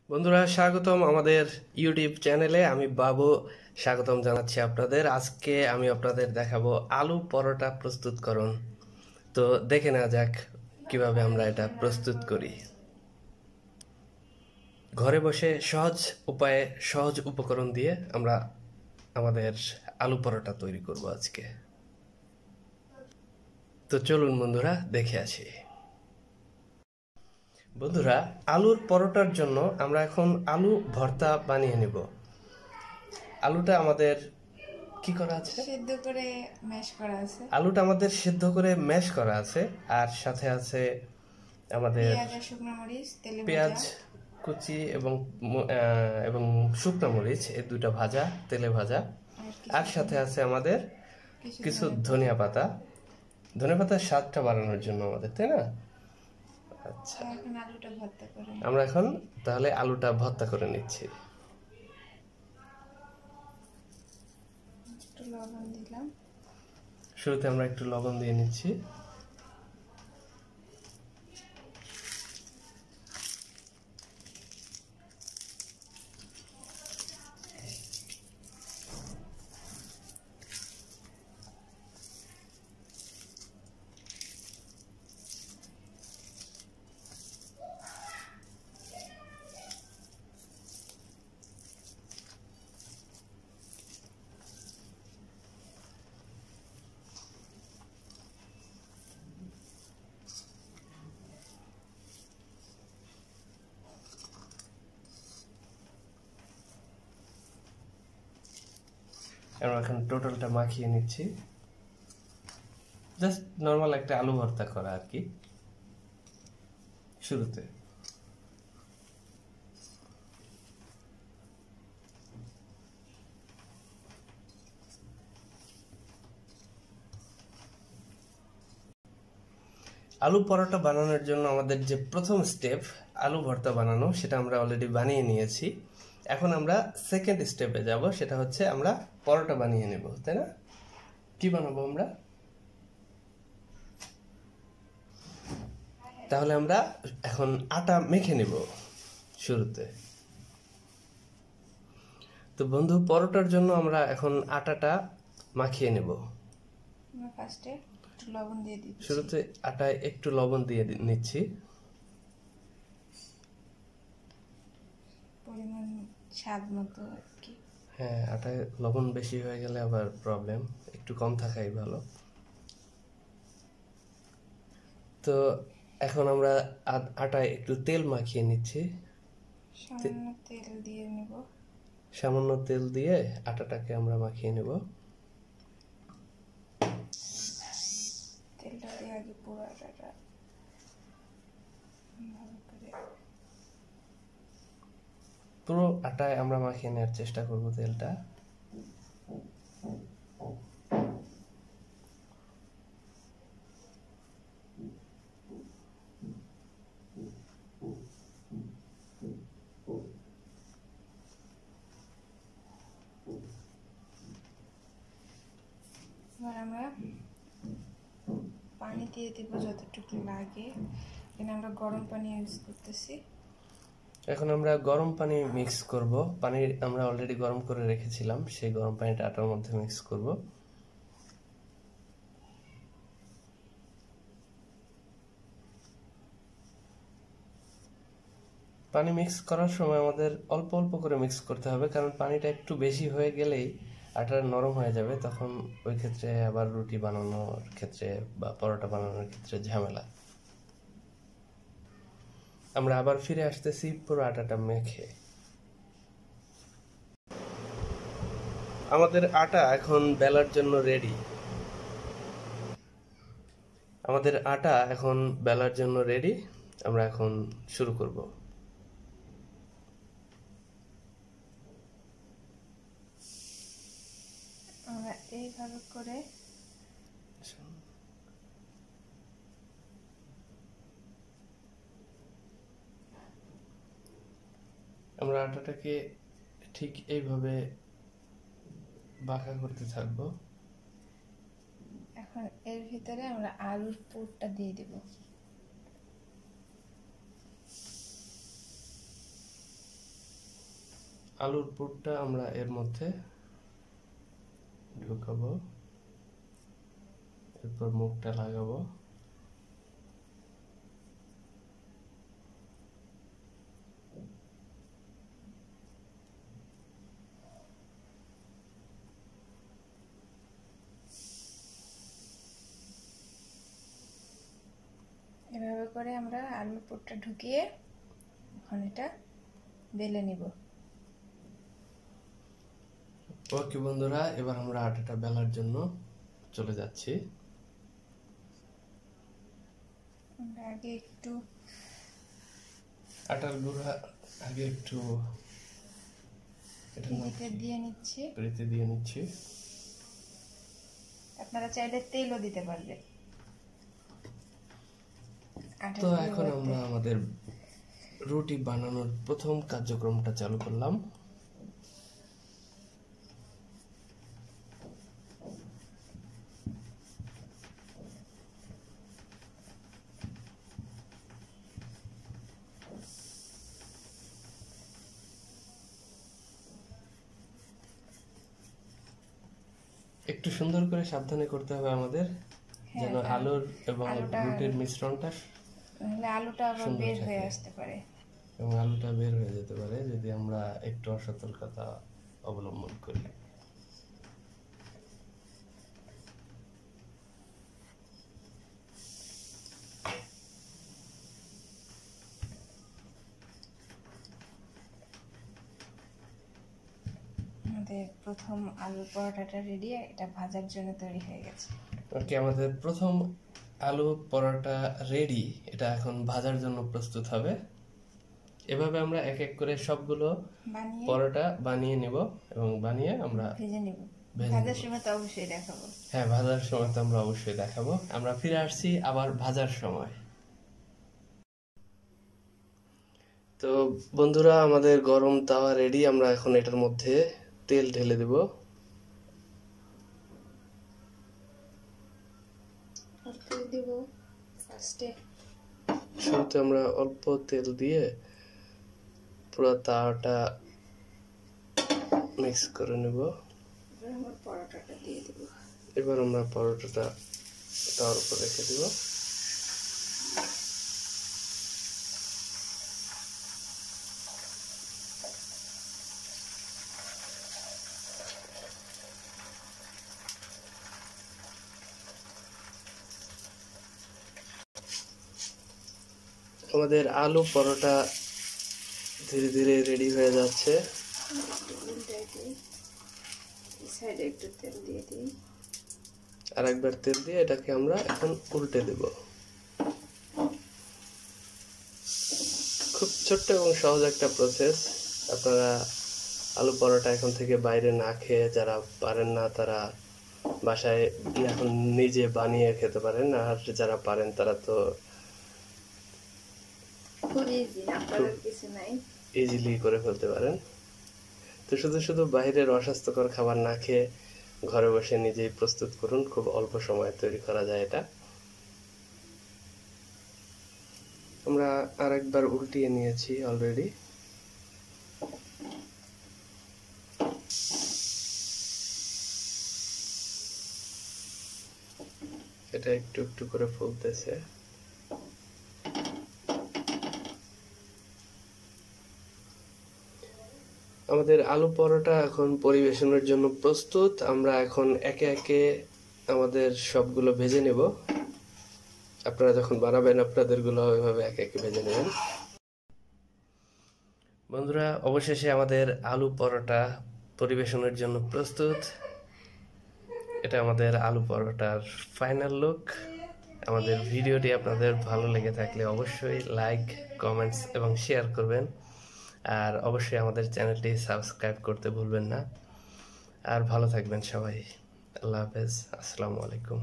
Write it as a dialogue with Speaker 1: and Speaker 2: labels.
Speaker 1: বন্ধুরা স্বাগতম আমাদের ইউটিউব চ্যানেলে। আমি বাবু স্বাগতম জানাচ্ছি আপনাদের। আজকে আমি আপনাদের দেখাবো আলু পরোটা প্রস্তুতকরণ। তো দেখে নেওয়া যাক কিভাবে আমরা এটা প্রস্তুত করি। ঘরে বসে সহজ উপায়ে সহজ উপকরণ দিয়ে আমরা আমাদের আলু পরোটা তৈরি করব আজকে। তো চলুন বন্ধুরা দেখে আসি। বন্ধুরা, আলুর পরোটার জন্য আমরা এখন আলু ভর্তা বানিয়ে নেব। আলুটা আমাদের কি করা আছে?
Speaker 2: সিদ্ধ করে ম্যাশ করা আছে।
Speaker 1: আলুটা আমাদের সিদ্ধ করে ম্যাশ করা আছে, আর সাথে আছে আমাদের
Speaker 2: পেঁয়াজ আর শুকনো মরিচ তেলে
Speaker 1: পেঁয়াজ
Speaker 2: ভাজা,
Speaker 1: কুচি এবং শুকনো মরিচ, এই দুটো ভাজা তেলে ভাজা। আর সাথে আছে আমাদের কিছু ধনিয়া পাতা। ধনিয়া পাতার স্বাদটা বাড়ানোর জন্য আমাদের, তাই না? আচ্ছা,
Speaker 2: এখন আলুটা ভর্তা করে
Speaker 1: আমরা এখন তাহলে আলুটা ভর্তা করে নিচ্ছি।
Speaker 2: একটু লবণ দিলাম।
Speaker 1: শুরুতে আমরা একটু লবণ দিয়ে নিচ্ছি। আমরা এখন টোটালটা মাখিয়ে নিচ্ছি। জাস্ট নর্মাল একটা আলু ভর্তা করা আর কি। শুরুতে আলু পরোটা বানানোর জন্য আমাদের যে প্রথম স্টেপ আলু ভর্তা বানানো, সেটা আমরা অলরেডি বানিয়ে নিয়েছি। এখন আমরা সেকেন্ড স্টেপে যাব, সেটা হচ্ছে আমরা পরোটা বানিয়ে নেব, তাই না? কি বানাবো আমরা? তাহলে আমরা এখন আটা মেখে নেব শুরুতে। তো বন্ধু, পরোটার জন্য আমরা এখন আটাটা মাখিয়ে নেব।
Speaker 2: আমরা ফার্স্টে একটু লবণ দিয়ে দিচ্ছি।
Speaker 1: শুরুতে আটায় একটু লবণ দিয়ে নিচ্ছি,
Speaker 2: পরিমাণ স্বাদ মতো আর কি।
Speaker 1: হ্যাঁ, আটায় লবণ বেশি হয়ে গেলে আবার প্রবলেম, একটু কম থাকাই ভালো। তো এখন আমরা আটায় একটু তেল মাখিয়ে নিচ্ছি।
Speaker 2: সামান্য তেল দিয়ে নেব।
Speaker 1: সামান্য তেল দিয়ে আটাটাকে আমরা মাখিয়ে নেব।
Speaker 2: তেলটা দিয়ে আগে পুরো আটাটা ভালো করে
Speaker 1: পুরো আটায় আমরা মাখিয়ে নেওয়ার চেষ্টা করব তেলটা।
Speaker 2: এবার আমরা পানি দিয়ে দেব যতটুকু লাগে। এখানে আমরা গরম পানি ইউজ করতেছি।
Speaker 1: এখন আমরা গরম পানি মিক্স করব। পানি আমরা অলরেডি গরম করে রেখেছিলাম, সেই গরম পানিটা আটার মধ্যে মিক্স করব। পানি মিক্স করার সময় আমাদের অল্প অল্প করে মিক্স করতে হবে, কারণ পানিটা একটু বেশি হয়ে গেলেই আটা নরম হয়ে যাবে, তখন ওই ক্ষেত্রে আবার রুটি বানানোর ক্ষেত্রে বা পরোটা বানানোর ক্ষেত্রে ঝামেলা। আমরা আবার ফিরে আসতেছি পুরো আটাটা মেখে। আমাদের আটা এখন বেলার জন্য রেডি। আমাদের আটা এখন বেলার জন্য রেডি। আমরা এখন শুরু করব।
Speaker 2: আমরা এইভাবে করে
Speaker 1: আমরা আটাটাকে ঠিক এইভাবে বাঁকা করতে থাকবো।
Speaker 2: এখন এর ভিতরে আমরা আলুর পুরটা দিয়ে দেব।
Speaker 1: আলুর পুরটা আমরা এর মধ্যে ঢুকাবো, এরপর মুখটা লাগাবো।
Speaker 2: এভাবে করে আমরা আলুর পুরটা ঢুকিয়ে এখন এটা বেলে নিব।
Speaker 1: ওকে বন্ধুরা, এবার আমরা আটাটা বেলার জন্য চলে যাচ্ছি।
Speaker 2: আমরা আগে একটু
Speaker 1: আটার গুঁড়া আগে একটু
Speaker 2: দিয়ে নিচ্ছি।
Speaker 1: দিয়ে নিচ্ছি।
Speaker 2: আপনারা চাইলে তেলও দিতে পারবেন।
Speaker 1: তো এখন আমরা আমাদের রুটি বানানোর প্রথম কার্যক্রমটা চালু করলাম। একটু সুন্দর করে সাবধানে করতে হবে আমাদের, যেন আলুর এবং রুটির মিশ্রণটা,
Speaker 2: নাহলে আলুটা আবার বের হয়ে আসতে পারে
Speaker 1: এবং আলুটা বের হয়ে যেতে পারে যদি আমরা একটু অসতর্কতা অবলম্বন করি।
Speaker 2: আমাদের প্রথম আলুর পরোটাটা রেডি, এটা ভাজার জন্য তৈরি হয়ে গেছে।
Speaker 1: ওকে, আমাদের প্রথম আলু পরোটা রেডি, এটা এখন ভাজার জন্য প্রস্তুত হবে। এভাবে আমরা এক এক করে সবগুলো পরোটা বানিয়ে নিব এবং বানিয়ে আমরা
Speaker 2: ভেজে নিব। ভাজার সময় তো অবশ্যই দেখাবো।
Speaker 1: হ্যাঁ, ভাজার সময় তো আমরা অবশ্যই দেখাবো। আমরা ফিরে আসছি আবার ভাজার সময়। তো বন্ধুরা, আমাদের গরম তাওয়া রেডি, আমরা এখন এটার মধ্যে তেল ঢেলে দেব। শুরুতে আমরা অল্প তেল দিয়ে পুরো তাওয়াটা মিক্স করে নেব। এবার আমরা পরোটাটা তাওয়ার উপর রেখে দেব। আমাদের আলু পরোটা ধীরে ধীরে রেডি হয়ে যাচ্ছে। আর একবার তেল দিয়ে এটাকে আমরা এখন উল্টে দেব। খুব ছোট্ট এবং সহজ একটা প্রসেস। আপনারা আলু পরোটা এখন থেকে বাইরে না খেয়ে, যারা পারেন না তারা বাসায় এখন নিজে বানিয়ে খেতে পারেন, আর যারা পারেন তারা তো ইজিলি করে ফেলতে পারেন। তো শুধু বাইরের অস্বাস্থ্যকর খাবার না খেয়ে ঘরে বসে নিজেই প্রস্তুত করুন, খুব অল্প সময়ে তৈরি করা যায় এটা। আমরা আরেকবার উল্টিয়ে নিয়েছি অলরেডি। এটা একটু একটু করে ফুলতেছে। আমাদের আলু পরোটা এখন পরিবেশনের জন্য প্রস্তুত। আমরা এখন একে একে আমাদের সবগুলো ভেজে নেব। আপনারা যখন বানাবেন আপনাদেরগুলো এভাবে একে একে ভেজে নেবেন। বন্ধুরা, অবশেষে আমাদের আলু পরোটা পরিবেশনের জন্য প্রস্তুত। এটা আমাদের আলু পরোটার ফাইনাল লুক। আমাদের ভিডিওটি আপনাদের ভালো লেগে থাকলে অবশ্যই লাইক, কমেন্টস এবং শেয়ার করবেন। আর অবশ্যই আমাদের চ্যানেলটি সাবস্ক্রাইব করতে ভুলবেন না। আর ভালো থাকবেন সবাই। আল্লাহ হাফেজ। আসসালামু আলাইকুম।